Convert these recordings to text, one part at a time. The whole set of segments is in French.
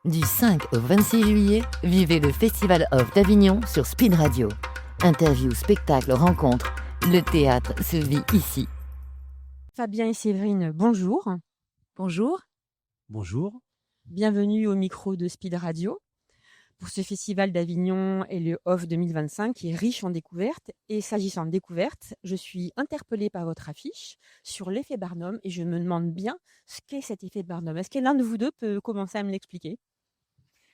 Du 5 au 26 juillet, vivez le Festival of d'Avignon sur Speed Radio. Interviews, spectacles, rencontres, le théâtre se vit ici. Fabien et Séverine, bonjour. Bonjour. Bonjour. Bienvenue au micro de Speed Radio pour ce Festival d'Avignon et le OFF 2025 qui est riche en découvertes. Et s'agissant de découvertes, je suis interpellée par votre affiche sur l'effet Barnum et je me demande bien ce qu'est cet effet Barnum. Est-ce que l'un de vous deux peut commencer à me l'expliquer ?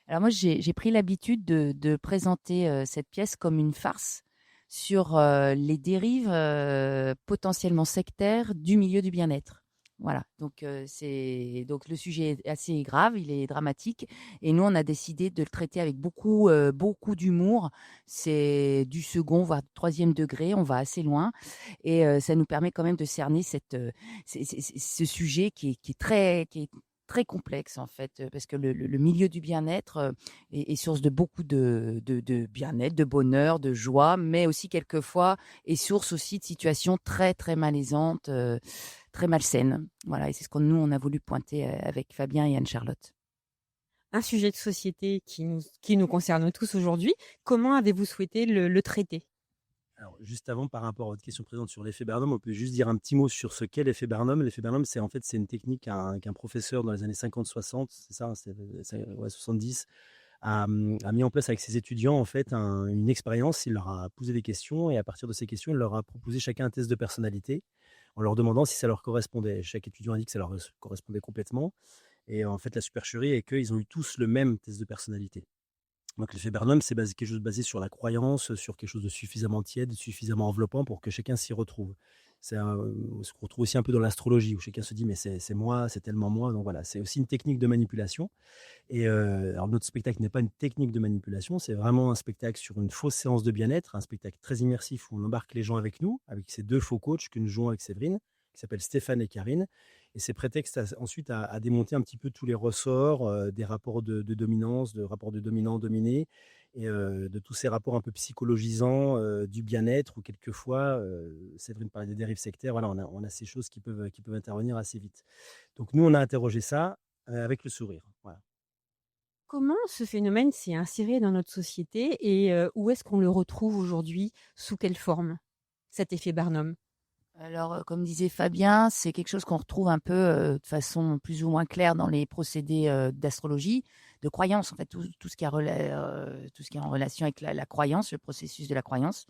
Alors moi, j'ai pris l'habitude de présenter cette pièce comme une farce sur les dérives potentiellement sectaires du milieu du bien-être. Voilà, donc le sujet est assez grave, il est dramatique, et nous on a décidé de le traiter avec beaucoup d'humour. C'est du second voire troisième degré, on va assez loin, et ça nous permet quand même de cerner ce sujet qui est très complexe en fait, parce que le milieu du bien-être est source de beaucoup de bien-être, de bonheur, de joie, mais aussi quelquefois est source aussi de situations très très malaisantes, très malsaines. Voilà, et c'est ce que nous on a voulu pointer avec Fabien et Anne-Charlotte. Un sujet de société qui nous concerne tous aujourd'hui. Comment avez-vous souhaité le traiter ? Alors, juste avant, par rapport à votre question présente sur l'effet Barnum, on peut juste dire un petit mot sur ce qu'est l'effet Barnum. L'effet Barnum, c'est une technique qu'un professeur dans les années 50-60, c'est ça, 70, a mis en place avec ses étudiants en fait une expérience. Il leur a posé des questions et à partir de ces questions, il leur a proposé chacun un test de personnalité en leur demandant si ça leur correspondait. Chaque étudiant a dit que ça leur correspondait complètement. Et en fait, la supercherie est qu'ils ont eu tous le même test de personnalité. Donc l'effet Barnum, c'est quelque chose basé sur la croyance, sur quelque chose de suffisamment tiède, suffisamment enveloppant pour que chacun s'y retrouve. C'est ce qu'on retrouve aussi un peu dans l'astrologie, où chacun se dit mais c'est moi, c'est tellement moi. Donc voilà, c'est aussi une technique de manipulation. Et alors notre spectacle n'est pas une technique de manipulation, c'est vraiment un spectacle sur une fausse séance de bien-être, un spectacle très immersif où on embarque les gens avec nous, avec ces deux faux coachs que nous jouons avec Séverine, qui s'appellent Stéphane et Karine. Et c'est prétexte ensuite à démonter un petit peu tous les ressorts des rapports de dominance, de rapports de dominant-dominé, et de tous ces rapports un peu psychologisants du bien-être, où quelquefois, Séverine parlait des dérives sectaires, voilà, on a ces choses qui peuvent intervenir assez vite. Donc nous, on a interrogé ça avec le sourire. Voilà. Comment ce phénomène s'est inséré dans notre société et où est-ce qu'on le retrouve aujourd'hui ? Sous quelle forme, cet effet Barnum ? Alors, comme disait Fabien, c'est quelque chose qu'on retrouve un peu de façon plus ou moins claire dans les procédés d'astrologie, de croyance, en fait, tout ce qui tout ce qui est en relation avec la croyance, le processus de la croyance.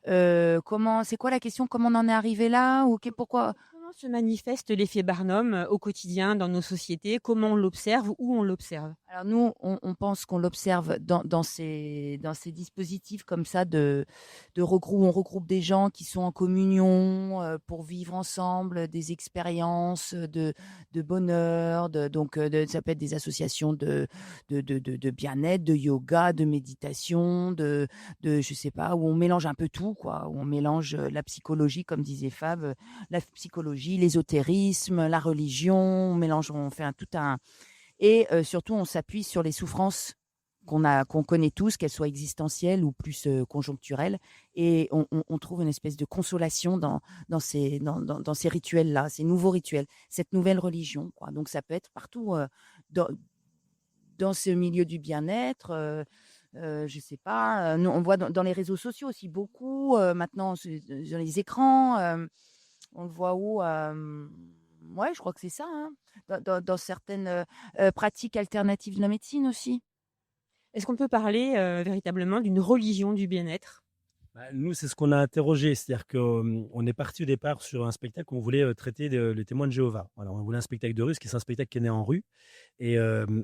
C'est quoi la question? Comment on en est arrivé là? Pourquoi? Comment se manifeste l'effet Barnum au quotidien dans nos sociétés ? Comment on l'observe ? Où on l'observe ? Alors nous, on pense qu'on l'observe dans ces dispositifs comme ça on regroupe des gens qui sont en communion pour vivre ensemble des expériences de bonheur, ça peut être des associations de bien-être, de yoga, de méditation, je sais pas, où on mélange un peu tout, quoi, où on mélange la psychologie, comme disait Fab, la psychologie, l'ésotérisme, la religion, on fait tout un. Et surtout, on s'appuie sur les souffrances qu'on connaît tous, qu'elles soient existentielles ou plus conjoncturelles. Et on trouve une espèce de consolation dans ces rituels-là, ces nouveaux rituels, cette nouvelle religion, quoi. Donc, ça peut être partout dans ce milieu du bien-être. Je sais pas, nous, on voit dans les réseaux sociaux aussi beaucoup, maintenant, sur les écrans. On le voit où ouais, je crois que c'est ça, hein. Dans certaines pratiques alternatives de la médecine aussi. Est-ce qu'on peut parler véritablement d'une religion du bien-être ? Nous, c'est ce qu'on a interrogé. C'est-à-dire qu'on est parti au départ sur un spectacle où on voulait traiter les témoins de Jéhovah. Alors, on voulait un spectacle de rue, qui est un spectacle qui est né en rue. Et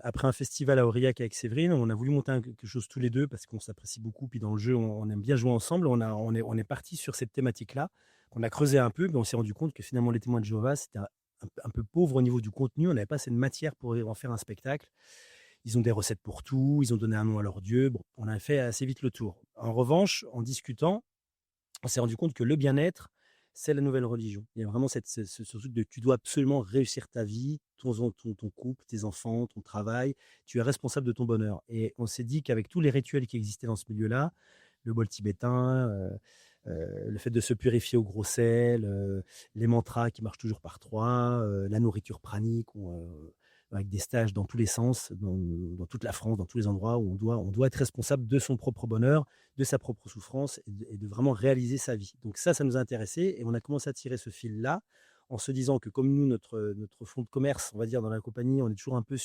après un festival à Aurillac avec Séverine, on a voulu monter quelque chose tous les deux parce qu'on s'apprécie beaucoup. Puis dans le jeu, on aime bien jouer ensemble. On est parti sur cette thématique-là. On a creusé un peu, mais on s'est rendu compte que finalement, les témoins de Jéhovah, c'était un peu pauvre au niveau du contenu. On n'avait pas assez de matière pour en faire un spectacle. Ils ont des recettes pour tout, ils ont donné un nom à leur dieu. Bon, on a fait assez vite le tour. En revanche, en discutant, on s'est rendu compte que le bien-être, c'est la nouvelle religion. Il y a vraiment ce truc de tu dois absolument réussir ta vie, ton couple, tes enfants, ton travail. Tu es responsable de ton bonheur. Et on s'est dit qu'avec tous les rituels qui existaient dans ce milieu-là, le bol tibétain, le fait de se purifier au gros sel, les mantras qui marchent toujours par trois, la nourriture pranique, avec des stages dans tous les sens, dans toute la France, dans tous les endroits où on doit être responsable de son propre bonheur, de sa propre souffrance et de vraiment réaliser sa vie. Donc ça nous a intéressés et on a commencé à tirer ce fil-là en se disant que comme nous, notre fonds de commerce, on va dire, dans la compagnie, on est toujours un peu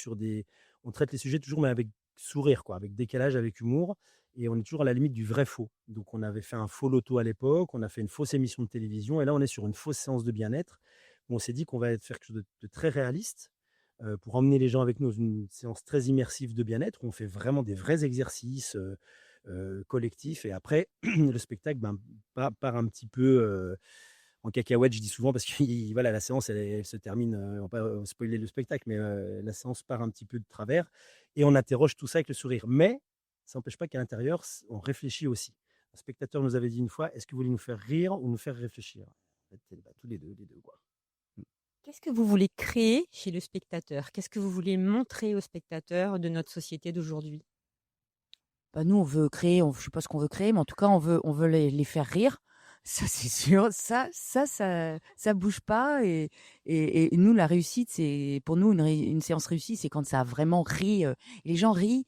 on traite les sujets toujours, mais avec sourire, quoi, avec décalage, avec humour, et on est toujours à la limite du vrai faux. Donc on avait fait un faux loto à l'époque, on a fait une fausse émission de télévision, et là on est sur une fausse séance de bien-être, où on s'est dit qu'on va faire quelque chose de très réaliste, pour emmener les gens avec nous dans une séance très immersive de bien-être, où on fait vraiment des vrais exercices collectifs, et après, le spectacle part un petit peu en cacahuète, je dis souvent, parce que voilà, la séance, elle se termine, on va pas spoiler le spectacle, mais la séance part un petit peu de travers, et on interroge tout ça avec le sourire. Mais ça n'empêche pas qu'à l'intérieur, on réfléchit aussi. Un spectateur nous avait dit une fois, est-ce que vous voulez nous faire rire ou nous faire réfléchir? En fait, tous les deux, quoi. Qu'est-ce que vous voulez créer chez le spectateur? Qu'est-ce que vous voulez montrer aux spectateurs de notre société d'aujourd'hui? Bah, nous, on veut créer, je sais pas ce qu'on veut créer, mais en tout cas, on veut les faire rire. Ça, c'est sûr. Ça bouge pas. Et nous, la réussite, c'est pour nous une séance réussie, c'est quand ça a vraiment ri. Les gens rient.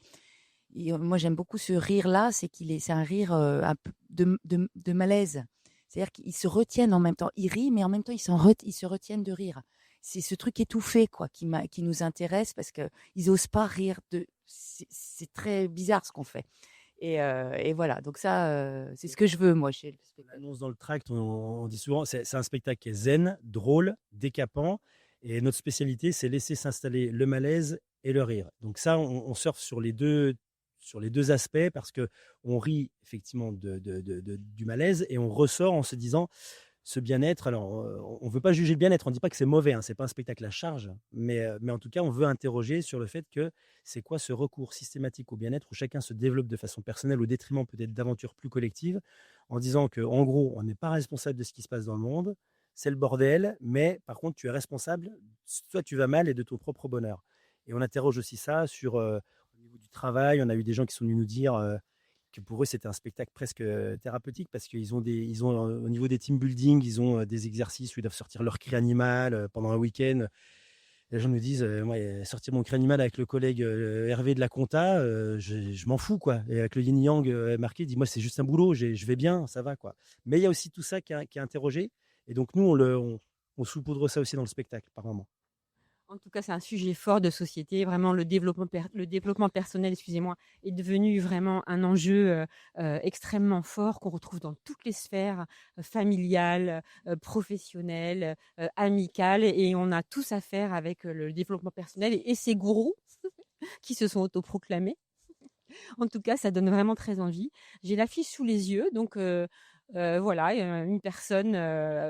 Et moi, j'aime beaucoup ce rire-là, c'est un rire un peu de malaise. C'est-à-dire qu'ils se retiennent en même temps. Ils rient, mais en même temps, ils se retiennent de rire. C'est ce truc étouffé, quoi, qui nous intéresse parce qu'ils osent pas rire. C'est très bizarre ce qu'on fait. Et voilà, donc ça, c'est ce que je veux, moi, chez le spectacle. On annonce dans le tract, on dit souvent, c'est un spectacle qui est zen, drôle, décapant. Et notre spécialité, c'est laisser s'installer le malaise et le rire. Donc ça, on surfe sur les deux aspects parce qu'on rit effectivement du malaise et on ressort en se disant ce bien-être. Alors, on ne veut pas juger le bien-être, on ne dit pas que c'est mauvais, ce n'est pas un spectacle à charge, mais en tout cas, on veut interroger sur le fait que c'est quoi ce recours systématique au bien-être où chacun se développe de façon personnelle au détriment peut-être d'aventures plus collectives, en disant qu'en gros, on n'est pas responsable de ce qui se passe dans le monde, c'est le bordel, mais par contre, tu es responsable, soit tu vas mal et de ton propre bonheur. Et on interroge aussi ça sur... au niveau du travail, on a eu des gens qui sont venus nous dire que pour eux, c'était un spectacle presque thérapeutique parce qu'ils ont au niveau des team building, ils ont des exercices où ils doivent sortir leur cri animal pendant un week-end. Et les gens nous disent, moi, sortir mon cri animal avec le collègue Hervé de la compta, je m'en fous, quoi. Et avec le yin yang marqué, il dit, moi, c'est juste un boulot, je vais bien, ça va, quoi. Mais il y a aussi tout ça qui est interrogé. Et donc, nous, on saupoudre ça aussi dans le spectacle, par moment. En tout cas, c'est un sujet fort de société. Vraiment, le développement personnel, excusez-moi, est devenu vraiment un enjeu extrêmement fort qu'on retrouve dans toutes les sphères familiales, professionnelles, amicales. Et on a tous à faire avec le développement personnel et ces gourous qui se sont autoproclamés. En tout cas, ça donne vraiment très envie. J'ai l'affiche sous les yeux, donc... voilà, une personne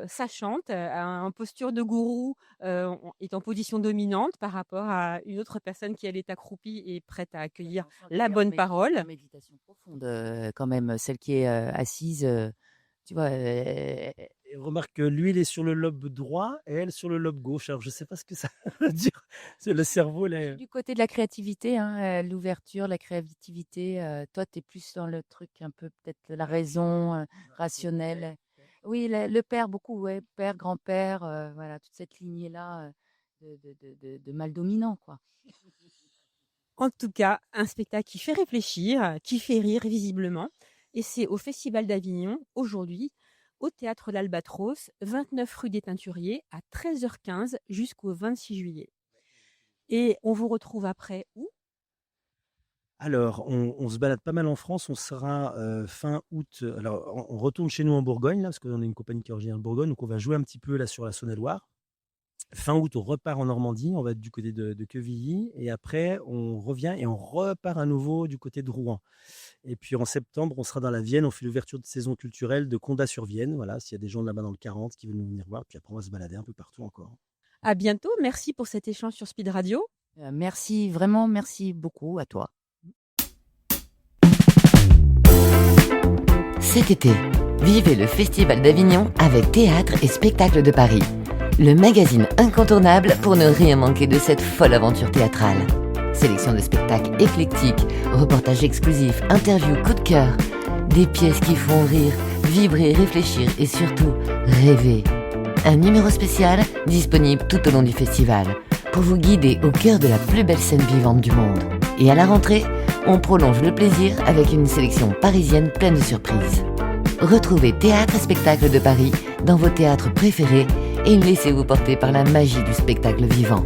sachante, en posture de gourou, est en position dominante par rapport à une autre personne qui, elle, est accroupie et prête à accueillir la bonne parole. Une méditation profonde, quand même, celle qui est assise, tu vois. Et remarque que lui, il est sur le lobe droit et elle sur le lobe gauche. Alors, je ne sais pas ce que ça veut dire. C'est le cerveau. Là. Du côté de la créativité, l'ouverture, la créativité. Toi, tu es plus dans le truc un peu, peut-être la raison rationnelle. Oui, le père, beaucoup, ouais. Père, grand-père, voilà, toute cette lignée-là de mal dominant, quoi. En tout cas, un spectacle qui fait réfléchir, qui fait rire visiblement. Et c'est au Festival d'Avignon, aujourd'hui, au Théâtre l'Albatros, 29 rue des Teinturiers, à 13h15 jusqu'au 26 juillet. Et on vous retrouve après où? Alors, on se balade pas mal en France. On sera fin août. Alors, on retourne chez nous en Bourgogne, là, parce qu'on est une compagnie qui est originaire de Bourgogne. Donc, on va jouer un petit peu là sur la Saône-et-Loire. Fin août, on repart en Normandie. On va être du côté de Quevilly. Et après, on revient et on repart à nouveau du côté de Rouen. Et puis, en septembre, on sera dans la Vienne. On fait l'ouverture de saison culturelle de Condat-sur-Vienne. Voilà, s'il y a des gens là-bas dans le 40 qui veulent nous venir voir. Puis après, on va se balader un peu partout encore. À bientôt. Merci pour cet échange sur Speed Radio. Merci, vraiment, merci beaucoup à toi. Cet été, vivez le Festival d'Avignon avec Théâtre et Spectacle de Paris. Le magazine incontournable pour ne rien manquer de cette folle aventure théâtrale. Sélection de spectacles éclectiques, reportages exclusifs, interviews coup de cœur. Des pièces qui font rire, vibrer, réfléchir et surtout rêver. Un numéro spécial disponible tout au long du festival. pour vous guider au cœur de la plus belle scène vivante du monde. Et à la rentrée, on prolonge le plaisir avec une sélection parisienne pleine de surprises. Retrouvez Théâtre et Spectacle de Paris dans vos théâtres préférés et laissez-vous porter par la magie du spectacle vivant.